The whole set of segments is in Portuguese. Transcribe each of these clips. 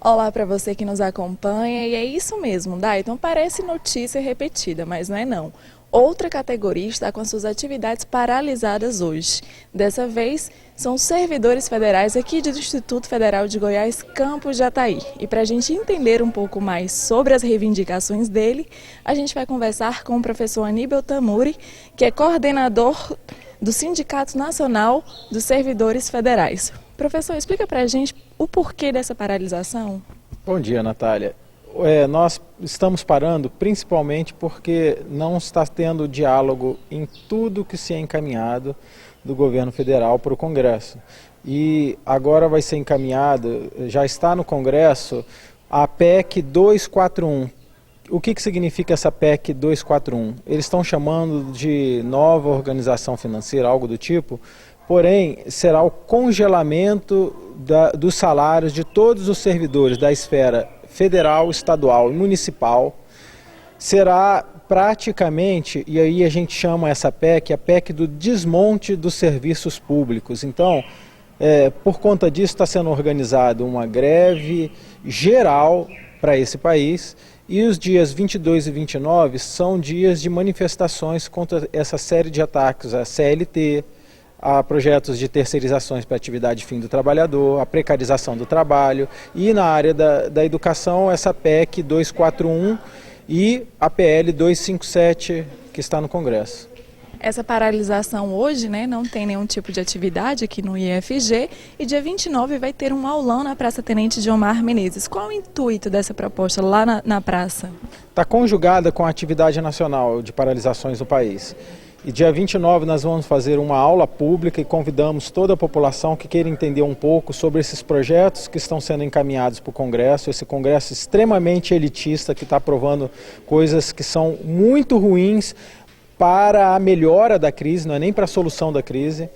Olá para você que nos acompanha, e é isso mesmo, Dayton, parece notícia repetida, mas não é não. Outra categoria está com suas atividades paralisadas hoje. Dessa vez, são servidores federais aqui do Instituto Federal de Goiás, Campos Jataí. E para a gente entender um pouco mais sobre as reivindicações dele, a gente vai conversar com o professor Aníbal Tamuri, que é coordenador do Sindicato Nacional dos Servidores Federais. Professor, explica para a gente o porquê dessa paralisação. Bom dia, Natália. Nós estamos parando principalmente porque não está tendo diálogo em tudo que se é encaminhado do governo federal para o Congresso. E agora vai ser encaminhado, já está no Congresso, a PEC 241. O que significa essa PEC 241? Eles estão chamando de nova organização financeira, algo do tipo, porém será o congelamento dos salários de todos os servidores da esfera federal, estadual e municipal. Será praticamente, e aí a gente chama essa PEC, a PEC do desmonte dos serviços públicos. Então, por conta disso está sendo organizada uma greve geral para esse país, e os dias 22 e 29 são dias de manifestações contra essa série de ataques à CLT, a projetos de terceirizações para atividade fim do trabalhador, a precarização do trabalho, e na área da educação essa PEC 241 e a PL 257 que está no Congresso. Essa paralisação hoje, não tem nenhum tipo de atividade aqui no IFG, e dia 29 vai ter um aulão na Praça Tenente Gilmar Menezes. Qual o intuito dessa proposta lá na praça? Está conjugada com a atividade nacional de paralisações no país. E dia 29 nós vamos fazer uma aula pública e convidamos toda a população que queira entender um pouco sobre esses projetos que estão sendo encaminhados para o Congresso, esse Congresso extremamente elitista que está aprovando coisas que são muito ruins para a melhora da crise, não é nem para a solução da crise,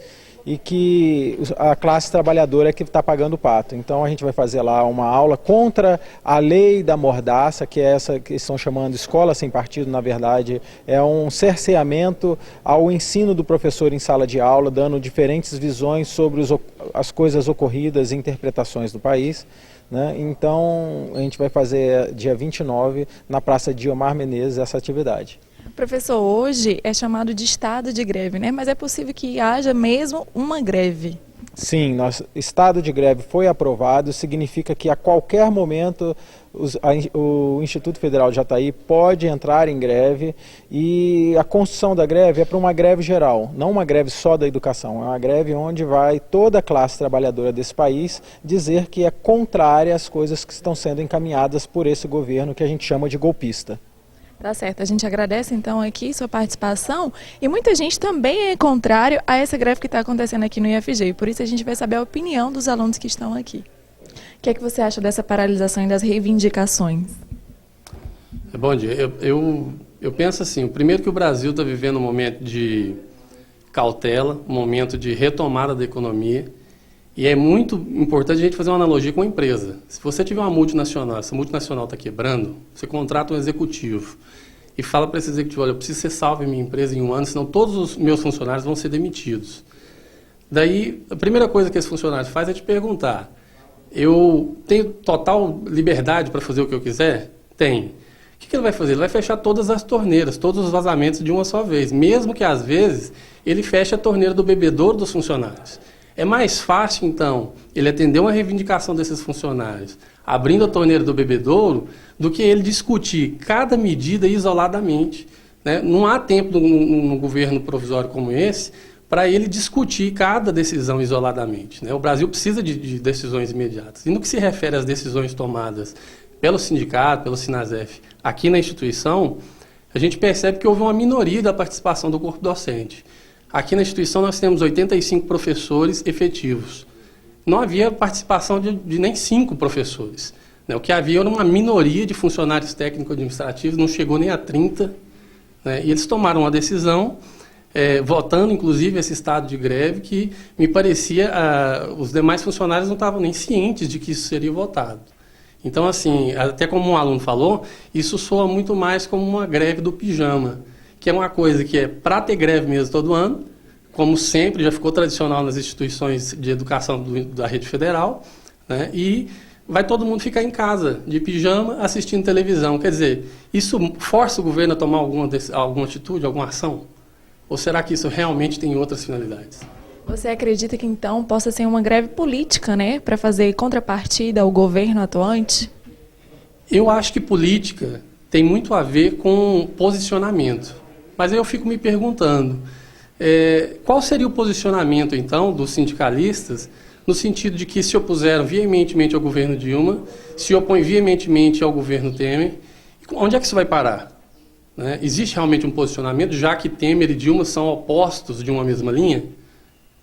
e que a classe trabalhadora é que está pagando o pato. Então a gente vai fazer lá uma aula contra a lei da mordaça, que é essa que estão chamando de escola sem partido, na verdade é um cerceamento ao ensino do professor em sala de aula, dando diferentes visões sobre as coisas ocorridas e interpretações do país. Então a gente vai fazer dia 29 na Praça Gilmar Menezes essa atividade. Professor, hoje é chamado de estado de greve, mas é possível que haja mesmo uma greve? Sim, nosso estado de greve foi aprovado, significa que a qualquer momento o Instituto Federal de Jataí pode entrar em greve, e a construção da greve é para uma greve geral, não uma greve só da educação, é uma greve onde vai toda a classe trabalhadora desse país dizer que é contrária às coisas que estão sendo encaminhadas por esse governo que a gente chama de golpista. Tá certo, a gente agradece então aqui sua participação, e muita gente também é contrário a essa greve que está acontecendo aqui no IFG, por isso a gente vai saber a opinião dos alunos que estão aqui. O que é que você acha dessa paralisação e das reivindicações? Bom dia, eu penso assim, primeiro que o Brasil está vivendo um momento de cautela, um momento de retomada da economia, e é muito importante a gente fazer uma analogia com a empresa. Se você tiver uma multinacional, essa multinacional está quebrando, você contrata um executivo e fala para esse executivo, olha, eu preciso ser salvo em minha empresa em um ano, senão todos os meus funcionários vão ser demitidos. Daí, a primeira coisa que esse funcionário faz é te perguntar, eu tenho total liberdade para fazer o que eu quiser? Tem. O que ele vai fazer? Ele vai fechar todas as torneiras, todos os vazamentos de uma só vez, mesmo que às vezes ele feche a torneira do bebedouro dos funcionários. É mais fácil, então, ele atender uma reivindicação desses funcionários, abrindo a torneira do bebedouro, do que ele discutir cada medida isoladamente. Não há tempo num governo provisório como esse para ele discutir cada decisão isoladamente. O Brasil precisa de decisões imediatas. E no que se refere às decisões tomadas pelo sindicato, pelo Sinasef, aqui na instituição, a gente percebe que houve uma minoria da participação do corpo docente. Aqui na instituição nós temos 85 professores efetivos. Não havia participação de nem 5 professores. O que havia era uma minoria de funcionários técnico-administrativos, não chegou nem a 30. E eles tomaram uma decisão, votando inclusive esse estado de greve, que me parecia, os demais funcionários não estavam nem cientes de que isso seria votado. Então, assim, até como um aluno falou, isso soa muito mais como uma greve do pijama, que é uma coisa que é para ter greve mesmo todo ano, como sempre, já ficou tradicional nas instituições de educação da rede federal, e vai todo mundo ficar em casa, de pijama, assistindo televisão. Quer dizer, isso força o governo a tomar alguma atitude, alguma ação? Ou será que isso realmente tem outras finalidades? Você acredita que então possa ser uma greve política, né, para fazer contrapartida ao governo atuante? Eu acho que política tem muito a ver com posicionamento. Mas aí eu fico me perguntando, qual seria o posicionamento, então, dos sindicalistas, no sentido de que se opuseram veementemente ao governo Dilma, se opõem veementemente ao governo Temer? Onde é que isso vai parar? Né? Existe realmente um posicionamento, já que Temer e Dilma são opostos de uma mesma linha?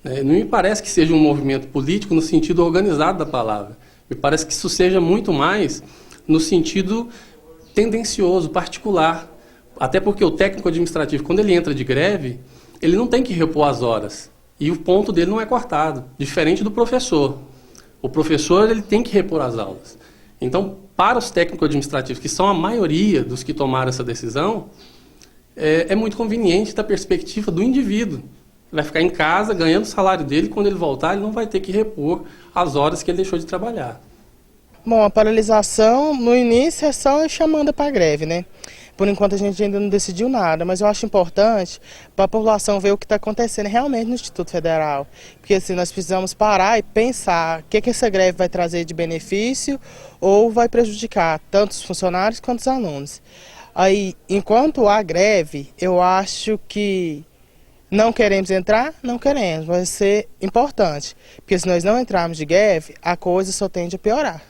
Não me parece que seja um movimento político no sentido organizado da palavra. Me parece que isso seja muito mais no sentido tendencioso, particular. Até porque o técnico administrativo, quando ele entra de greve, ele não tem que repor as horas. E o ponto dele não é cortado, diferente do professor. O professor ele tem que repor as aulas. Então, para os técnicos administrativos, que são a maioria dos que tomaram essa decisão, é muito conveniente da perspectiva do indivíduo. Ele vai ficar em casa, ganhando o salário dele, e quando ele voltar, ele não vai ter que repor as horas que ele deixou de trabalhar. Bom, a paralisação, no início, é só chamando para a greve, né? Por enquanto a gente ainda não decidiu nada, mas eu acho importante para a população ver o que está acontecendo realmente no Instituto Federal. Porque assim, nós precisamos parar e pensar o que essa greve vai trazer de benefício ou vai prejudicar tanto os funcionários quanto os alunos. Aí, enquanto há greve, eu acho que não queremos entrar, não queremos, vai ser importante. Porque se nós não entrarmos de greve, a coisa só tende a piorar.